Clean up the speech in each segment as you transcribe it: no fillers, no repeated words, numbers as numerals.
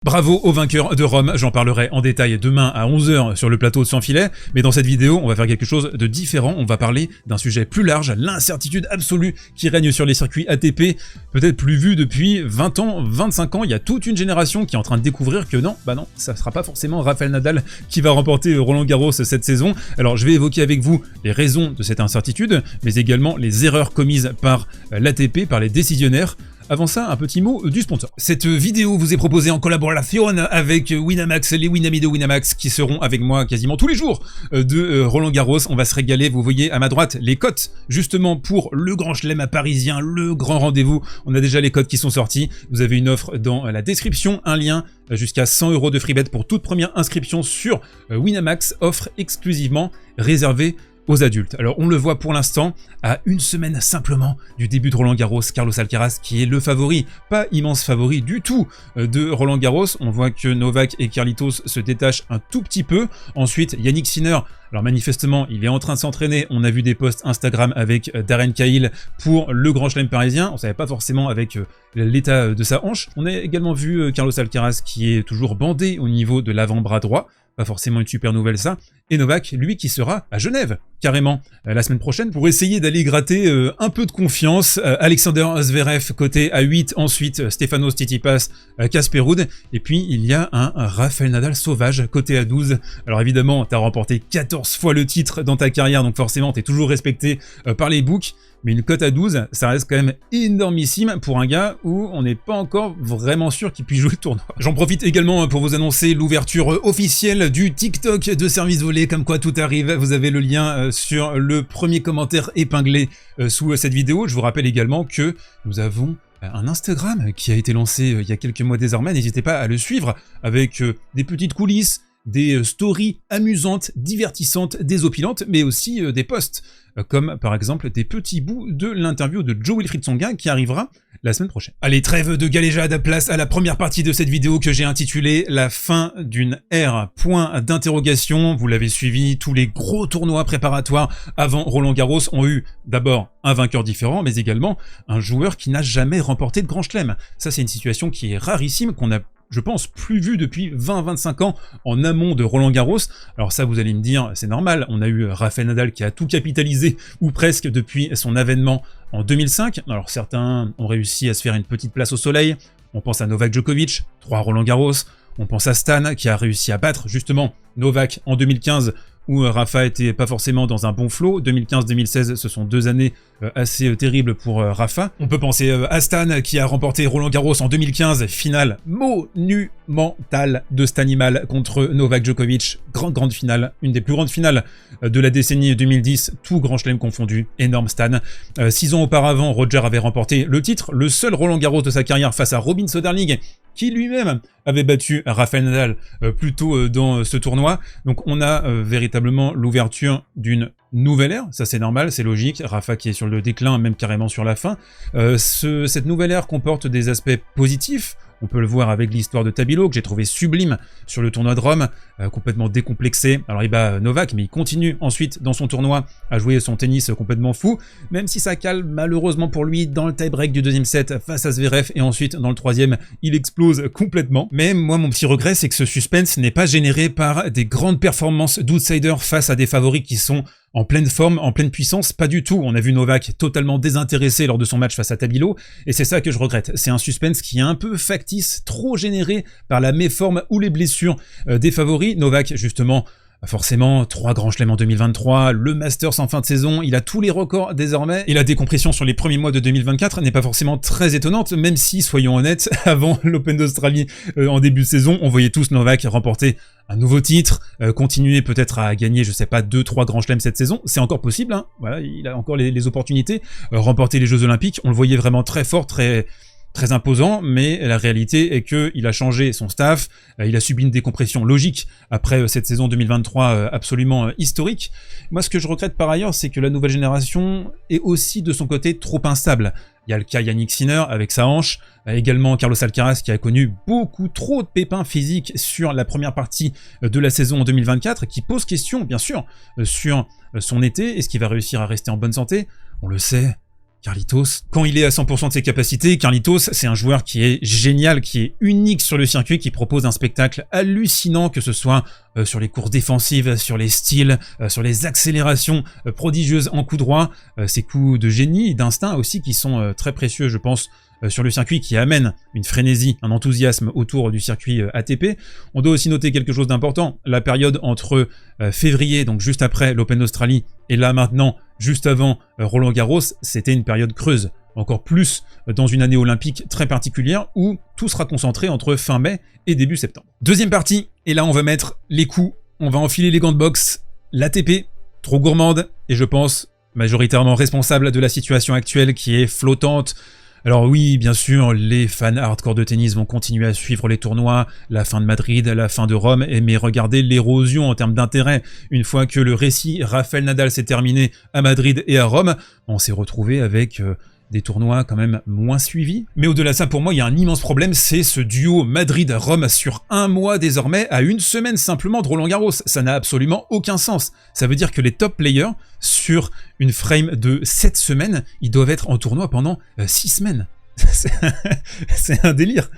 Bravo aux vainqueurs de Rome, j'en parlerai en détail demain à 11 h sur le plateau de Sans Filet, mais dans cette vidéo, on va faire quelque chose de différent, on va parler d'un sujet plus large, l'incertitude absolue qui règne sur les circuits ATP, peut-être plus vu depuis 20 ans, 25 ans, il y a toute une génération qui est en train de découvrir que non, ça sera pas forcément Rafael Nadal qui va remporter Roland Garros cette saison. Alors je vais évoquer avec vous les raisons de cette incertitude, mais également les erreurs commises par l'ATP, par les décisionnaires. Avant ça, un petit mot du sponsor. Cette vidéo vous est proposée en collaboration avec Winamax, les Winamis de Winamax qui seront avec moi quasiment tous les jours de Roland Garros. On va se régaler, vous voyez à ma droite les cotes justement pour le Grand Chelem parisien, le grand rendez-vous. On a déjà les cotes qui sont sortis. Vous avez une offre dans la description, un lien jusqu'à 100 € de free bet pour toute première inscription sur Winamax, offre exclusivement réservée aux adultes. Alors on le voit pour l'instant, à une semaine simplement du début de Roland Garros, Carlos Alcaraz qui est le favori, pas immense favori du tout de Roland Garros. On voit que Novak et Carlitos se détachent un tout petit peu. Ensuite, Yannick Sinner, alors manifestement, il est en train de s'entraîner. On a vu des posts Instagram avec Darren Cahill pour le Grand Chelem parisien. On savait pas forcément avec l'état de sa hanche. On a également vu Carlos Alcaraz qui est toujours bandé au niveau de l'avant-bras droit. Pas forcément une super nouvelle ça. Et Novak, lui qui sera à Genève, carrément, la semaine prochaine, pour essayer d'aller gratter un peu de confiance. Alexander Zverev, côté à 8, ensuite Stefanos Tsitsipas, Casper Ruud, et puis il y a un Rafael Nadal sauvage, côté à 12. Alors évidemment, t'as remporté 14 fois le titre dans ta carrière, donc forcément t'es toujours respecté par les books, mais une cote à 12, ça reste quand même énormissime pour un gars où on n'est pas encore vraiment sûr qu'il puisse jouer le tournoi. J'en profite également pour vous annoncer l'ouverture officielle du TikTok de Service Volé, comme quoi tout arrive. Vous avez le lien sur le premier commentaire épinglé sous cette vidéo. Je vous rappelle également que nous avons un Instagram qui a été lancé il y a quelques mois désormais. N'hésitez pas à le suivre avec des petites coulisses, des stories amusantes, divertissantes, désopilantes, mais aussi des posts, comme par exemple des petits bouts de l'interview de Jo-Wilfried Tsonga qui arrivera la semaine prochaine. Allez, trêve de galéjade, place à la première partie de cette vidéo que j'ai intitulée « La fin d'une ère ». Point d'interrogation, vous l'avez suivi, tous les gros tournois préparatoires avant Roland Garros ont eu d'abord un vainqueur différent, mais également un joueur qui n'a jamais remporté de Grand Chelem. Ça, c'est une situation qui est rarissime, qu'on a, je pense, plus vu depuis 20-25 ans en amont de Roland Garros. Alors ça, vous allez me dire, c'est normal, on a eu Rafael Nadal qui a tout capitalisé, ou presque, depuis son avènement en 2005. Alors certains ont réussi à se faire une petite place au soleil. On pense à Novak Djokovic, 3 Roland Garros. On pense à Stan qui a réussi à battre justement Novak en 2015, où Rafa était pas forcément dans un bon flow. 2015-2016, ce sont 2 années assez terribles pour Rafa. On peut penser à Stan qui a remporté Roland Garros en 2015, finale monumentale de Stanimal contre Novak Djokovic. Grande finale, une des plus grandes finales de la décennie 2010, tout Grand Chelem confondu, énorme Stan. 6 ans auparavant, Roger avait remporté le titre, le seul Roland Garros de sa carrière face à Robin Söderling, qui lui-même avait battu Rafael Nadal plus tôt dans ce tournoi. Donc on a véritablement l'ouverture d'une nouvelle ère, ça c'est normal, c'est logique, Rafa qui est sur le déclin, même carrément sur la fin. Cette nouvelle ère comporte des aspects positifs. On peut le voir avec l'histoire de Tabilo, que j'ai trouvé sublime sur le tournoi de Rome, complètement décomplexé. Alors il bat Novak, mais il continue ensuite dans son tournoi à jouer son tennis complètement fou, même si ça cale malheureusement pour lui dans le tie-break du 2e set face à Zverev, et ensuite dans le 3e, il explose complètement. Mais moi, mon petit regret, c'est que ce suspense n'est pas généré par des grandes performances d'outsiders face à des favoris qui sont en pleine forme, en pleine puissance, pas du tout. On a vu Novak totalement désintéressé lors de son match face à Tabilo, et c'est ça que je regrette. C'est un suspense qui est un peu factice, trop généré par la méforme ou les blessures des favoris. Novak, justement, forcément, 3 grands chelems en 2023, le Masters en fin de saison, il a tous les records désormais, et la décompression sur les premiers mois de 2024 n'est pas forcément très étonnante, même si, soyons honnêtes, avant l'Open d'Australie en début de saison, on voyait tous Novak remporter un nouveau titre, continuer peut-être à gagner, je sais pas, 2-3 grands chelems cette saison, c'est encore possible, hein. Voilà, il a encore les opportunités, remporter les Jeux Olympiques, on le voyait vraiment très fort, très imposant, mais la réalité est que il a changé son staff, il a subi une décompression logique après cette saison 2023 absolument historique. Moi, ce que je regrette par ailleurs, c'est que la nouvelle génération est aussi de son côté trop instable. Il y a le cas Yannick Sinner avec sa hanche, également Carlos Alcaraz qui a connu beaucoup trop de pépins physiques sur la première partie de la saison en 2024, qui pose question, bien sûr, sur son été. Est-ce qu'il va réussir à rester en bonne santé? On le sait, Carlitos, quand il est à 100% de ses capacités, Carlitos, c'est un joueur qui est génial, qui est unique sur le circuit, qui propose un spectacle hallucinant, que ce soit sur les courses défensives, sur les styles, sur les accélérations prodigieuses en coup droit, ces coups de génie et d'instinct aussi qui sont très précieux, je pense, sur le circuit, qui amène une frénésie, un enthousiasme autour du circuit ATP. On doit aussi noter quelque chose d'important, la période entre février, donc juste après l'Open d'Australie, et là maintenant, juste avant Roland Garros, c'était une période creuse, encore plus dans une année olympique très particulière où tout sera concentré entre fin mai et début septembre. Deuxième partie, et là on va mettre les coups, on va enfiler les gants de boxe, l'ATP, trop gourmande, et je pense majoritairement responsable de la situation actuelle qui est flottante. Alors oui, bien sûr, les fans hardcore de tennis vont continuer à suivre les tournois, la fin de Madrid, la fin de Rome, mais regardez l'érosion en termes d'intérêt. Une fois que le récit Rafael Nadal s'est terminé à Madrid et à Rome, on s'est retrouvé avec des tournois quand même moins suivis. Mais au-delà de ça, pour moi, il y a un immense problème, c'est ce duo Madrid-Rome sur un mois désormais, à une semaine simplement de Roland Garros. Ça n'a absolument aucun sens. Ça veut dire que les top players, sur une frame de 7 semaines, ils doivent être en tournoi pendant 6 semaines. C'est un délire.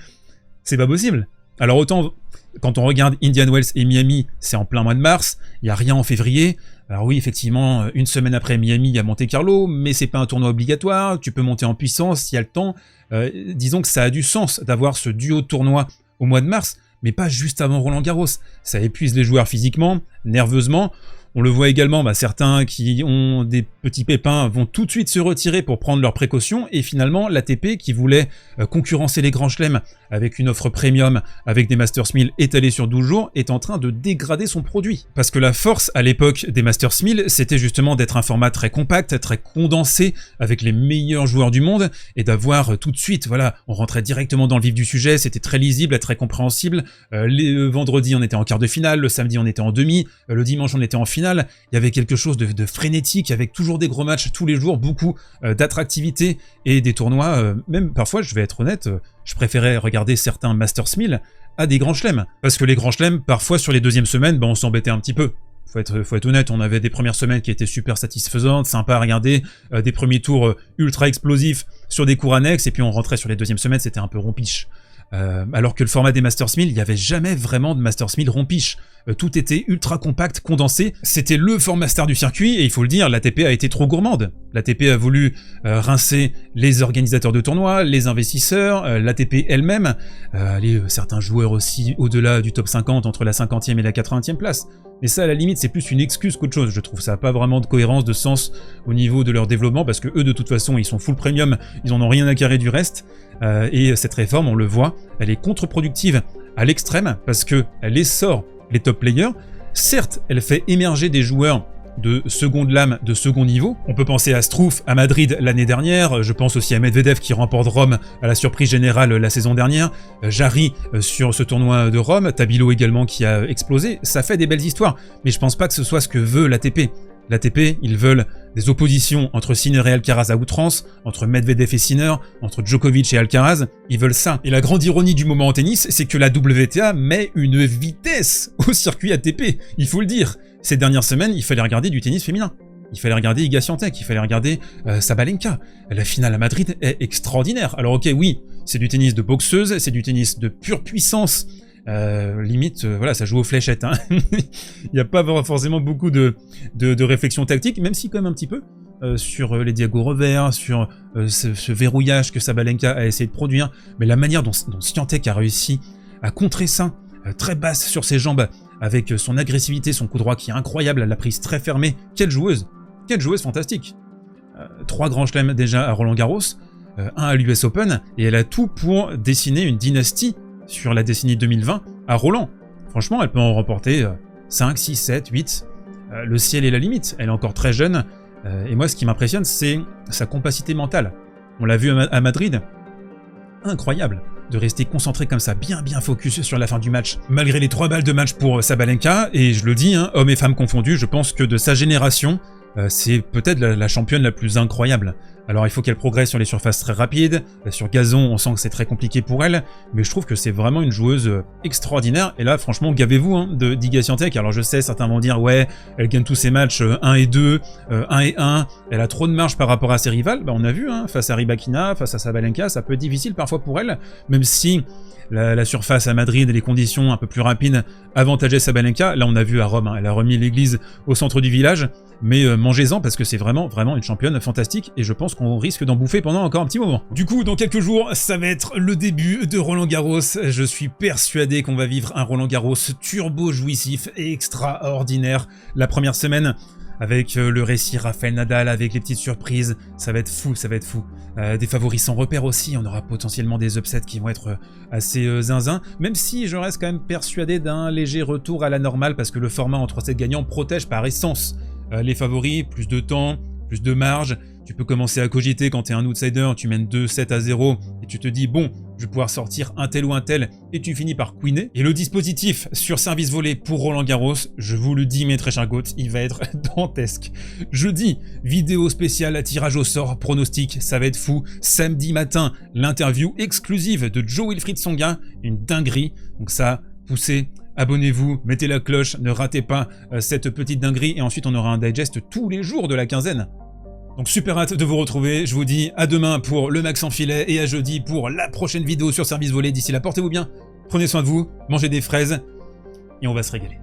C'est pas possible. Alors autant, quand on regarde Indian Wells et Miami, c'est en plein mois de mars, il n'y a rien en février. Alors oui, effectivement, une semaine après Miami, il y a Monte Carlo, mais c'est pas un tournoi obligatoire, tu peux monter en puissance, il y a le temps. Disons que ça a du sens d'avoir ce duo de tournoi au mois de mars, mais pas juste avant Roland Garros. Ça épuise les joueurs physiquement, nerveusement. On le voit également, certains qui ont des petits pépins vont tout de suite se retirer pour prendre leurs précautions, et finalement l'ATP qui voulait concurrencer les grands chelems avec une offre premium, avec des Masters 1000 étalés sur 12 jours, est en train de dégrader son produit. Parce que la force à l'époque des Masters 1000, c'était justement d'être un format très compact, très condensé, avec les meilleurs joueurs du monde, et d'avoir tout de suite, voilà, on rentrait directement dans le vif du sujet, c'était très lisible, très compréhensible. Le vendredi on était en quart de finale, le samedi on était en demi, le dimanche on était en finale. Il y avait quelque chose de frénétique, avec toujours des gros matchs tous les jours, beaucoup d'attractivité et des tournois, même parfois, je vais être honnête, je préférais regarder certains Masters 1000 à des grands chelems. Parce que les grands chelems, parfois sur les deuxièmes semaines, on s'embêtait un petit peu. Faut être honnête, on avait des premières semaines qui étaient super satisfaisantes, sympas à regarder, des premiers tours ultra explosifs sur des cours annexes, et puis on rentrait sur les deuxièmes semaines, c'était un peu rompiche. Alors que le format des Masters 1000, il n'y avait jamais vraiment de Masters 1000 rompiche. Tout était ultra compact, condensé. C'était le format star du circuit, et il faut le dire, l'ATP a été trop gourmande. L'ATP a voulu rincer les organisateurs de tournois, les investisseurs, l'ATP elle-même, certains joueurs aussi au-delà du top 50, entre la 50e et la 80e place. Mais ça, à la limite, c'est plus une excuse qu'autre chose. Je trouve ça n'a pas vraiment de cohérence, de sens au niveau de leur développement, parce que eux, de toute façon, ils sont full premium, ils en ont rien à carrer du reste. Et cette réforme, on le voit, elle est contre-productive à l'extrême, parce que elle essore les top players. Certes, elle fait émerger des joueurs de seconde lame, de second niveau. On peut penser à Struff à Madrid l'année dernière, je pense aussi à Medvedev qui remporte Rome à la surprise générale la saison dernière, Jarry sur ce tournoi de Rome, Tabilo également qui a explosé. Ça fait des belles histoires, mais je pense pas que ce soit ce que veut l'ATP. L'ATP, ils veulent des oppositions entre Sinner et Alcaraz à outrance, entre Medvedev et Sinner, entre Djokovic et Alcaraz, ils veulent ça. Et la grande ironie du moment en tennis, c'est que la WTA met une vitesse au circuit ATP, il faut le dire. Ces dernières semaines, il fallait regarder du tennis féminin. Il fallait regarder Iga Swiatek, il fallait regarder Sabalenka. La finale à Madrid est extraordinaire. Alors ok, oui, c'est du tennis de boxeuse, c'est du tennis de pure puissance. Limite, voilà, ça joue aux fléchettes. Hein. Il n'y a pas forcément beaucoup de réflexion tactique, même si quand même un petit peu, sur les diagos revers, sur ce verrouillage que Sabalenka a essayé de produire. Mais la manière dont Swiatek a réussi à contrer ça, très basse sur ses jambes, avec son agressivité, son coup droit qui est incroyable, la prise très fermée. Quelle joueuse fantastique. 3 grands chelems déjà à Roland Garros, 1 à l'US Open, et elle a tout pour dessiner une dynastie sur la décennie 2020 à Roland. Franchement, elle peut en remporter 5, 6, 7, 8. Le ciel est la limite, elle est encore très jeune, et moi ce qui m'impressionne c'est sa compacité mentale. On l'a vu à Madrid, incroyable de rester concentré comme ça, bien focus sur la fin du match, malgré les 3 balles de match pour Sabalenka, et je le dis, hein, hommes et femmes confondus, je pense que de sa génération, c'est peut-être la championne la plus incroyable. Alors il faut qu'elle progresse sur les surfaces très rapides, sur gazon on sent que c'est très compliqué pour elle, mais je trouve que c'est vraiment une joueuse extraordinaire, et là franchement gavez-vous hein, de d'Iga Swiatek. Alors je sais, certains vont dire ouais, elle gagne tous ses matchs 1 et 2, 1 et 1, elle a trop de marge par rapport à ses rivales, bah on a vu, hein, face à Rybakina, face à Sabalenka, ça peut être difficile parfois pour elle, même si la surface à Madrid et les conditions un peu plus rapides avantageaient Sabalenka. Là on a vu à Rome, hein, elle a remis l'église au centre du village, mais mangez-en parce que c'est vraiment une championne fantastique et je pense qu'on risque d'en bouffer pendant encore un petit moment. Du coup, dans quelques jours, ça va être le début de Roland Garros. Je suis persuadé qu'on va vivre un Roland Garros turbo jouissif et extraordinaire. La première semaine, avec le récit Rafael Nadal, avec les petites surprises, ça va être fou, ça va être fou. Des favoris sans repère aussi, on aura potentiellement des upsets qui vont être assez zinzin, même si je reste quand même persuadé d'un léger retour à la normale, parce que le format en 3 sets gagnants protège par essence les favoris, plus de temps, plus de marge. Tu peux commencer à cogiter quand tu es un outsider, tu mènes 2-7-0 et tu te dis bon, je vais pouvoir sortir un tel ou un tel et tu finis par queener. Et le dispositif sur service volé pour Roland Garros, je vous le dis mes très chers goths, il va être dantesque. Jeudi, vidéo spéciale, tirage au sort, pronostic, ça va être fou. Samedi matin, l'interview exclusive de Jo-Wilfried Tsonga, une dinguerie. Donc ça, poussez. Abonnez-vous, mettez la cloche, ne ratez pas cette petite dinguerie, et ensuite on aura un digest tous les jours de la quinzaine. Donc super hâte de vous retrouver, je vous dis à demain pour le Max en filet, et à jeudi pour la prochaine vidéo sur service volé. D'ici là, portez-vous bien, prenez soin de vous, mangez des fraises, et on va se régaler.